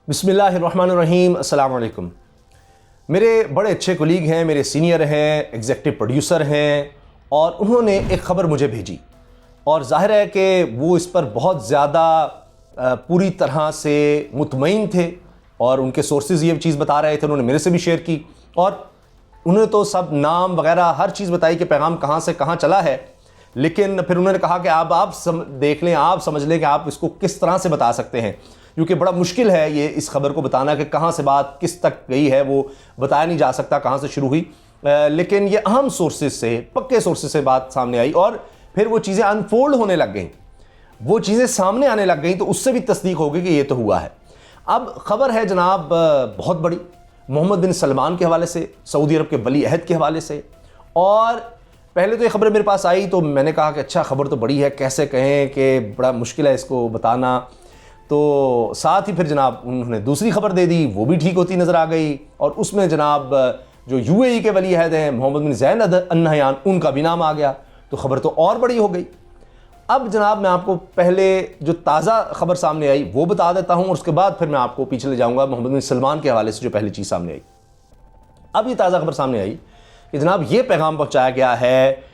बिस्मिल्लाहिर्रहमानिर्रहीम, अस्सलाम वालेकुम। मेरे बड़े अच्छे कोलीग हैं, मेरे सीनियर हैं, एग्जेक्टिव प्रोड्यूसर हैं, और उन्होंने एक ख़बर मुझे भेजी और ज़ाहिर है कि वो इस पर बहुत ज़्यादा पूरी तरह से मुतमईन थे और उनके सोर्सेज ये चीज़ बता रहे थे, उन्होंने मेरे से भी शेयर की और उन्होंने तो सब नाम वगैरह हर चीज़ बताई कि पैगाम कहाँ से कहाँ चला है। लेकिन फिर उन्होंने कहा कि आप देख लें, आप समझ लें कि आप इसको किस तरह से बता सकते हैं, क्योंकि बड़ा मुश्किल है ये इस खबर को बताना कि कहाँ से बात किस तक गई है, वो बताया नहीं जा सकता कहाँ से शुरू हुई। लेकिन ये अहम सोर्सेज से, पक्के सोर्सेज से बात सामने आई और फिर वो चीज़ें अनफोल्ड होने लग गई, वो चीज़ें सामने आने लग गई, तो उससे भी तस्दीक हो गई कि ये तो हुआ है। अब खबर है जनाब बहुत बड़ी, मोहम्मद बिन सलमान के हवाले से, सऊदी अरब के वली अहद के हवाले से। और पहले तो ये खबर मेरे पास आई तो मैंने कहा कि अच्छा खबर तो बड़ी है, कैसे कहें कि बड़ा मुश्किल है इसको बताना। तो साथ ही फिर जनाब उन्होंने दूसरी खबर दे दी, वो भी ठीक होती नज़र आ गई, और उसमें जनाब जो यूएई के वली अहद हैं मोहम्मद बिन ज़ैद अल नहयान, उनका भी नाम आ गया, तो खबर तो और बड़ी हो गई। अब जनाब मैं आपको पहले जो ताज़ा खबर सामने आई वो बता देता हूँ और उसके बाद फिर मैं आपको पीछे ले जाऊँगा मोहम्मद बिन सलमान के हवाले से जो पहली चीज़ सामने आई। अब ये ताज़ा खबर सामने आई कि जनाब ये पैगाम पहुँचाया गया है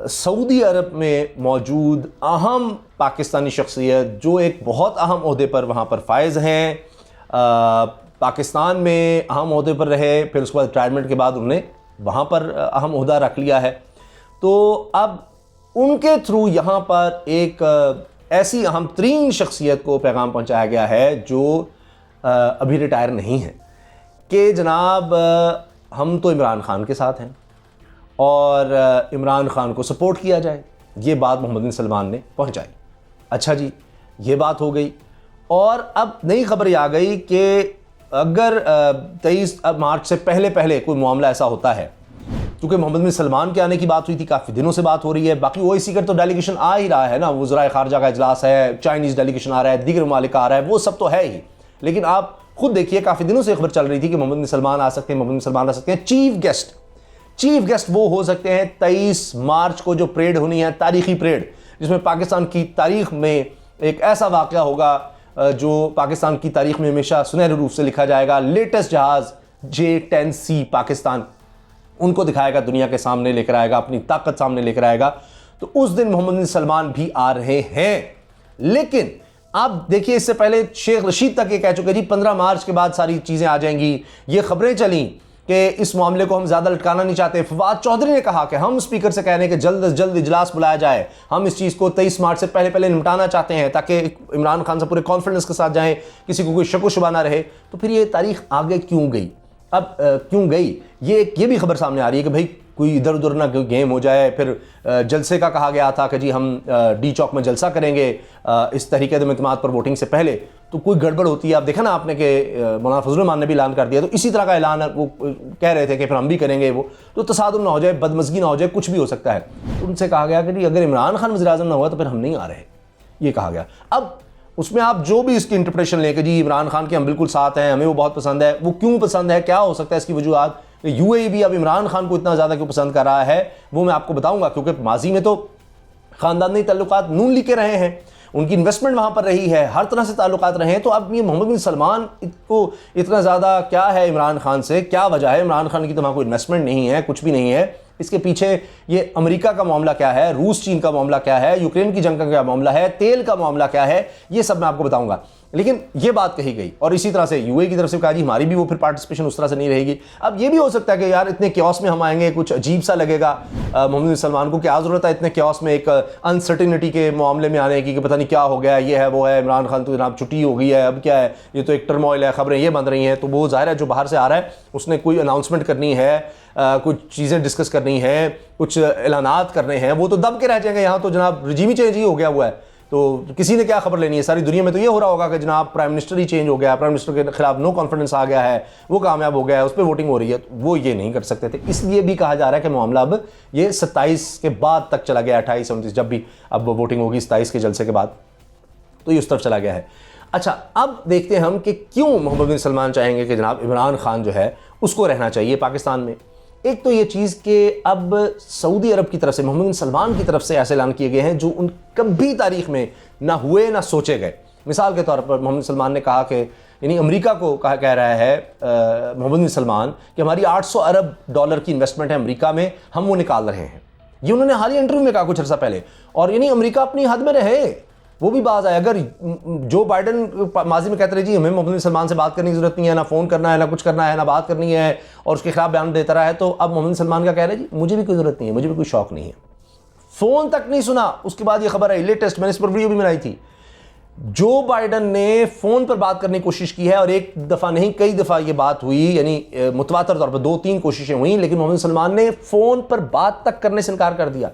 सऊदी अरब में मौजूद अहम पाकिस्तानी शख्सियत जो एक बहुत अहम ओहदे पर वहाँ पर फायज़ हैं, पाकिस्तान में अहम ओहदे पर रहे, फिर उसके बाद रिटायरमेंट के बाद उन्होंने वहाँ पर अहम ओहदा रख लिया है। तो अब उनके थ्रू यहाँ पर एक ऐसी अहम तरीन शख्सियत को पैगाम पहुँचाया गया है जो अभी रिटायर नहीं है कि जनाब हम तो इमरान खान के साथ हैं और इमरान खान को सपोर्ट किया जाए, ये बात मोहम्मद बिन सलमान ने पहुँचाई। अच्छा जी, ये बात हो गई और अब नई खबर आ गई कि अगर 23 मार्च से पहले कोई मामला ऐसा होता है, क्योंकि मोहम्मद बिन सलमान के आने की बात हुई थी, काफ़ी दिनों से बात हो रही है, बाकी ओआईसी का तो डेलीगेशन आ ही रहा है ना, वज़राए ख़ारजा का इजलास है, चाइनीज़ डेलीगेशन आ रहा है, दीगर ममालिक का आ रहा है, वो सब तो है ही। लेकिन आप खुद देखिए काफ़ी दिनों से खबर चल रही थी कि मोहम्मद बिन सलमान आ सकते हैं, मोहम्मद बिन सलमान आ सकते हैं। चीफ गेस्ट वो हो सकते हैं 23 मार्च को जो परेड होनी है, तारीखी परेड, जिसमें पाकिस्तान की तारीख में एक ऐसा वाक़या होगा जो पाकिस्तान की तारीख में हमेशा सुनहरे रूप से लिखा जाएगा। लेटेस्ट जहाज़ J-10C पाकिस्तान उनको दिखाएगा, दुनिया के सामने लेकर आएगा, अपनी ताकत सामने लेकर आएगा। तो उस दिन मोहम्मद बिन सलमान भी आ रहे हैं। लेकिन आप देखिए, इससे पहले शेख रशीद तक ये कह चुके जी 15 मार्च के बाद सारी चीज़ें आ जाएंगी। ये खबरें चली कि इस मामले को हम ज़्यादा लटकाना नहीं चाहते। फवाद चौधरी ने कहा कि हम स्पीकर से कह रहे हैं कि जल्द से जल्द इजलास बुलाया जाए, हम इस चीज़ को 23 मार्च से पहले निपटाना चाहते हैं ताकि इमरान खान से पूरे कॉन्फिडेंस के साथ जाएं, किसी को कोई शक शुबा ना रहे। तो फिर ये तारीख आगे क्यों गई? अब क्यों गई, ये भी खबर सामने आ रही है कि भाई कोई इधर उधर ना गेम हो जाए। फिर जलसे का कहा गया था कि जी हम डी चौक में जलसा करेंगे इस तहरीक इत्तेमाद पर वोटिंग से पहले, तो कोई गड़बड़ होती है। आप देखा ना आपने कि मौलाना फजलुर रहमान ने भी ऐलान कर दिया, तो इसी तरह का ऐलान वो कह रहे थे कि फिर हम भी करेंगे, वो तो तसादुम ना हो जाए, बदमज़गी ना हो जाए, कुछ भी हो सकता है। तो उनसे कहा गया कि जी अगर इमरान खान वज़ीर-ए-आज़म ना हुआ तो फिर हम नहीं आ रहे, ये कहा गया। अब उसमें आप जो भी इसकी इंटरप्रिटेशन लें कि जी इमरान खान के हम बिल्कुल साथ हैं, हमें वो बहुत पसंद है, वो क्यों पसंद है, क्या हो सकता है इसकी वजूहात, यूएई भी अब इमरान खान को इतना ज़्यादा क्यों पसंद कर रहा है, वो मैं आपको बताऊंगा। क्योंकि माजी में तो ख़ानदानी ताल्लुकात नून लीग के रहे हैं, उनकी इन्वेस्टमेंट वहाँ पर रही है, हर तरह से ताल्लुकात रहे हैं। तो अब ये मोहम्मद बिन सलमान को इतना ज़्यादा क्या है इमरान खान से, क्या वजह है? इमरान खान की तो वहाँ कोई इन्वेस्टमेंट नहीं है, कुछ भी नहीं है। इसके पीछे ये अमेरिका का मामला क्या है, रूस चीन का मामला क्या है, यूक्रेन की जंग का क्या मामला है, तेल का मामला क्या है, ये सब मैं आपको बताऊंगा। लेकिन ये बात कही गई और इसी तरह से यूएई की तरफ से कहा जी हमारी भी वो फिर पार्टिसिपेशन उस तरह से नहीं रहेगी। अब ये भी हो सकता है कि यार इतने क्योस में हम आएंगे, कुछ अजीब सा लगेगा मोहम्मद बिन सलमान को, क्या ज़रूरत है इतने क्योस में, एक अनसर्टिनिटी के मामले में आने की कि पता नहीं क्या हो गया, ये है वो है, इमरान खान तो जनाब छुट्टी हो गई है, अब क्या है, ये तो एक टर्मोइल है, खबरें ये बन रही हैं। तो वो ज़ाहिर है जो बाहर से आ रहा है उसने कोई अनाउंसमेंट करनी है, कुछ चीज़ें डिस्कस करनी है, कुछ ऐलानात करने हैं, वो तो दब के रह जाएंगे। यहाँ तो जनाब रिजीम ही चेंज ही हो गया हुआ है, तो किसी ने क्या खबर लेनी है? सारी दुनिया में तो ये हो रहा होगा कि जनाब प्राइम मिनिस्टर ही चेंज हो गया, प्राइम मिनिस्टर के खिलाफ नो कॉन्फिडेंस आ गया है, वो कामयाब हो गया है, उस पर वोटिंग हो रही है। तो वो ये नहीं कर सकते थे, इसलिए भी कहा जा रहा है कि मामला अब ये 27 के बाद तक चला गया, 28 29 जब भी अब वोटिंग होगी 27 के जलसे के बाद, तो ये उस तरफ चला गया है। अच्छा, अब देखते हैं हम कि क्यों मोहम्मद बिन सलमान चाहेंगे कि जनाब इमरान खान जो है उसको रहना चाहिए पाकिस्तान में। एक तो ये चीज़ कि अब सऊदी अरब की तरफ से, मोहम्मद बिन सलमान की तरफ से ऐसे ऐलान किए गए हैं जो उन कभी तारीख में ना हुए ना सोचे गए। मिसाल के तौर पर मोहम्मद सलमान ने कहा कि यानी अमेरिका को कह रहा है मोहम्मद बिन सलमान कि हमारी 800 अरब डॉलर की इन्वेस्टमेंट है अमेरिका में, हम वो निकाल रहे हैं। ये उन्होंने हाल ही इंटरव्यू में कहा कुछ अर्सा पहले। और यानी अमेरिका अपनी हद में रहे, वो भी बात आए। अगर जो बाइडन माजी में कहते रहे जी हमें मोहम्मद बिन सलमान से बात करने की जरूरत नहीं है, ना फ़ोन करना है, ना कुछ करना है, ना बात करनी है, और उसके खिलाफ बयान देता रहा है, तो अब मोहम्मद बिन सलमान का कह रहे हैं जी मुझे भी कोई ज़रूरत नहीं है, मुझे भी कोई शौक नहीं है। फ़ोन तक नहीं सुना। उसके बाद ये खबर आई लेटेस्ट, मैंने इस पर वीडियो भी बनाई थी, जो बाइडन ने फ़ोन पर बात करने की कोशिश की है, और एक दफ़ा नहीं कई दफ़ा ये बात हुई, यानी मुतवातर तौर पर 2-3 कोशिशें हुई, लेकिन मोहम्मद सलमान ने फ़ोन पर बात तक करने से इनकार कर दिया,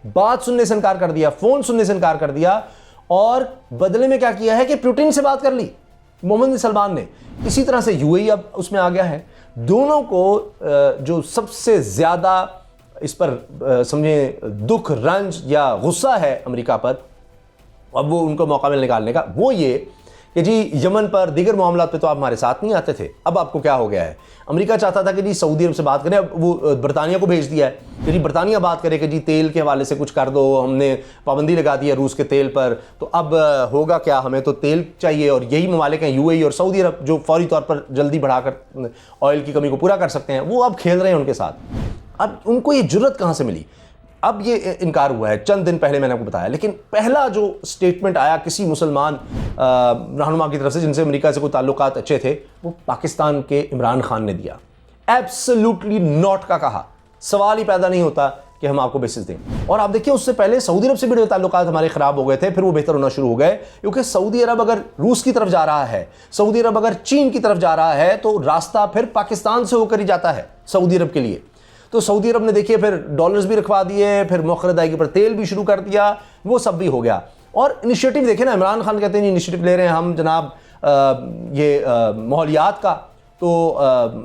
बात सुनने से इनकार कर दिया, फ़ोन सुनने से इनकार कर दिया, और बदले में क्या किया है कि पुतिन से बात कर ली मोहम्मद बिन सलमान ने। इसी तरह से यूएई अब उसमें आ गया है। दोनों को जो सबसे ज़्यादा इस पर समझे दुख, रंज या गुस्सा है अमेरिका पर, अब वो उनको मौका मिल निकालने का, वो ये कि जी यमन पर दीगर मामला पे तो आप हमारे साथ नहीं आते थे, अब आपको क्या हो गया है। अमेरिका चाहता था कि जी सऊदी अरब से बात करें, अब वो बरतानिया को भेज दिया है कि जी बरतानिया बात करे कि जी तेल के हवाले से कुछ कर दो, हमने पाबंदी लगा दी है रूस के तेल पर, तो अब होगा क्या, हमें तो तेल चाहिए। और यही ममालिक हैं यूएई और सऊदी अरब जो फौरी तौर पर जल्दी बढ़ाकर ऑयल की कमी को पूरा कर सकते हैं, वो अब खेल रहे हैं उनके साथ। अब उनको ये जुर्रत कहाँ से मिली? अब ये इनकार हुआ है चंद दिन पहले, मैंने आपको बताया। लेकिन पहला जो स्टेटमेंट आया किसी मुसलमान रहनुमा की तरफ से जिनसे अमेरिका से कोई ताल्लुकात अच्छे थे, वो पाकिस्तान के इमरान खान ने दिया। एब्सोल्युटली नॉट का कहा, सवाल ही पैदा नहीं होता कि हम आपको बेसिस दें। और आप देखिए उससे पहले सऊदी अरब से भी ताल्लुकात हमारे खराब हो गए थे, फिर वो बेहतर होना शुरू हो गए, क्योंकि सऊदी अरब अगर रूस की तरफ जा रहा है, सऊदी अरब अगर चीन की तरफ जा रहा है, तो रास्ता फिर पाकिस्तान से होकर ही जाता है सऊदी अरब के लिए। तो सऊदी अरब ने देखिए फिर डॉलर्स भी रखवा दिए, फिर मौखर अदायगी पर तेल भी शुरू कर दिया, वो सब भी हो गया। और इनिशिएटिव देखें ना, इमरान खान कहते हैं इनिशिएटिव ले रहे हैं हम जनाब ये माहौलियात का, तो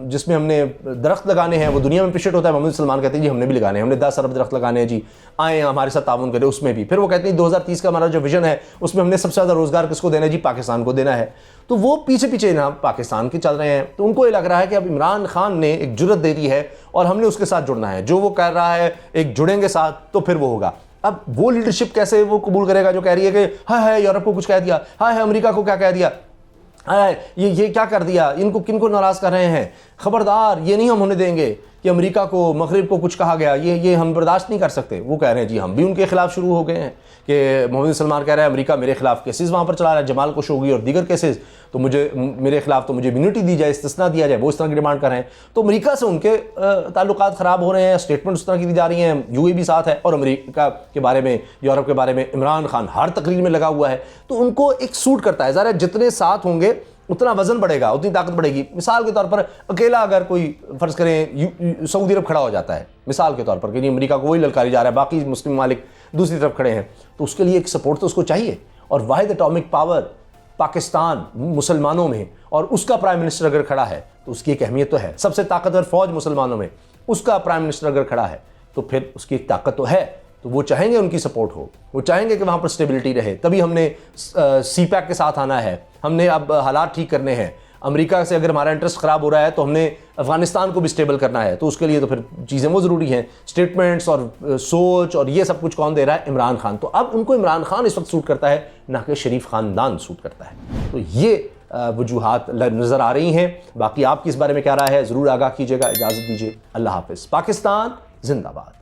जिसमें हमने दरख्त लगाने हैं, वो दुनिया में अप्रिशिएट होता है। मोहम्मद सलमान कहते हैं जी हमने भी लगाने हैं, हमने 10 अरब दरख्त लगाने हैं जी, आए हमारे साथ ताउन करें उसमें भी। फिर वो कहते हैं 2030 का हमारा जो विजन है उसमें हमने सबसे ज़्यादा रोज़गार किसको देना है जी, पाकिस्तान को देना है। तो वो पीछे पीछे ना पाकिस्तान के चल रहे हैं। तो उनको ये लग रहा है कि अब इमरान खान ने एक जुर्रत दे दी है और हमने उसके साथ जुड़ना है, जो वो कह रहा है एक जुड़ेंगे साथ तो फिर वो होगा। अब वो लीडरशिप कैसे वो कबूल करेगा जो कह रही है कि हाय यूरोप को कुछ कह दिया, हाय अमेरिका को क्या कह दिया, ये क्या कर दिया, इनको किनको नाराज़ कर रहे हैं, खबरदार ये नहीं हम होने देंगे कि अमेरिका को मगरिब को कुछ कहा गया, ये हम बर्दाश्त नहीं कर सकते। वो कह रहे हैं जी हम भी उनके खिलाफ शुरू हो गए हैं कि मोहम्मद सलमान कह रहा है अमेरिका मेरे खिलाफ केसेस वहाँ पर चला रहा है, जमाल खशोगी और दीगर केसेस, तो मेरे खिलाफ तो मुझे इम्यूनिटी दी जाए, इस्तिस्ना दिया जाए, वो इस तरह की डिमांड कर रहे हैं। तो अमेरिका से उनके ताल्लुकात ख़राब हो रहे हैं, स्टेटमेंट उस तरह की दी जा रही हैं, यूएई भी साथ है, और अमेरिका के बारे में, यूरोप के बारे में इमरान खान हर तकरीर में लगा हुआ है। तो उनको एक सूट करता है, ज़रा जितने साथ होंगे उतना वजन बढ़ेगा, उतनी ताकत बढ़ेगी। मिसाल के तौर पर अकेला अगर कोई फ़र्ज़ करें सऊदी अरब खड़ा हो जाता है मिसाल के तौर पर कि अमेरिका को वही ललकारी जा रहा है, बाकी मुस्लिम मालिक दूसरी तरफ खड़े हैं, तो उसके लिए एक सपोर्ट तो उसको चाहिए। और वाहिद एटॉमिक पावर पाकिस्तान मुसलमानों में, और उसका प्राइम मिनिस्टर अगर खड़ा है तो उसकी एक अहमियत तो है। सबसे ताकतवर फौज मुसलमानों में, उसका प्राइम मिनिस्टर अगर खड़ा है तो फिर उसकी एक ताकत तो है। तो वो चाहेंगे उनकी सपोर्ट हो, वो चाहेंगे कि वहाँ पर स्टेबिलिटी रहे। तभी हमने CPEC के साथ आना है, हमने अब हालात ठीक करने हैं। अमेरिका से अगर हमारा इंटरेस्ट ख़राब हो रहा है तो हमने अफ़गानिस्तान को भी स्टेबल करना है, तो उसके लिए तो फिर चीज़ें वो ज़रूरी हैं, स्टेटमेंट्स और सोच, और ये सब कुछ कौन दे रहा है? इमरान खान। तो अब उनको इमरान खान इस वक्त सूट करता है, ना कि शरीफ ख़ानदान सूट करता है। तो ये वजूहात नज़र आ रही हैं। बाकी आपकी इस बारे में क्या राय है ज़रूर आगाह कीजिएगा। इजाज़त दीजिए, अल्लाह हाफ़िज़। पाकिस्तान जिंदाबाद।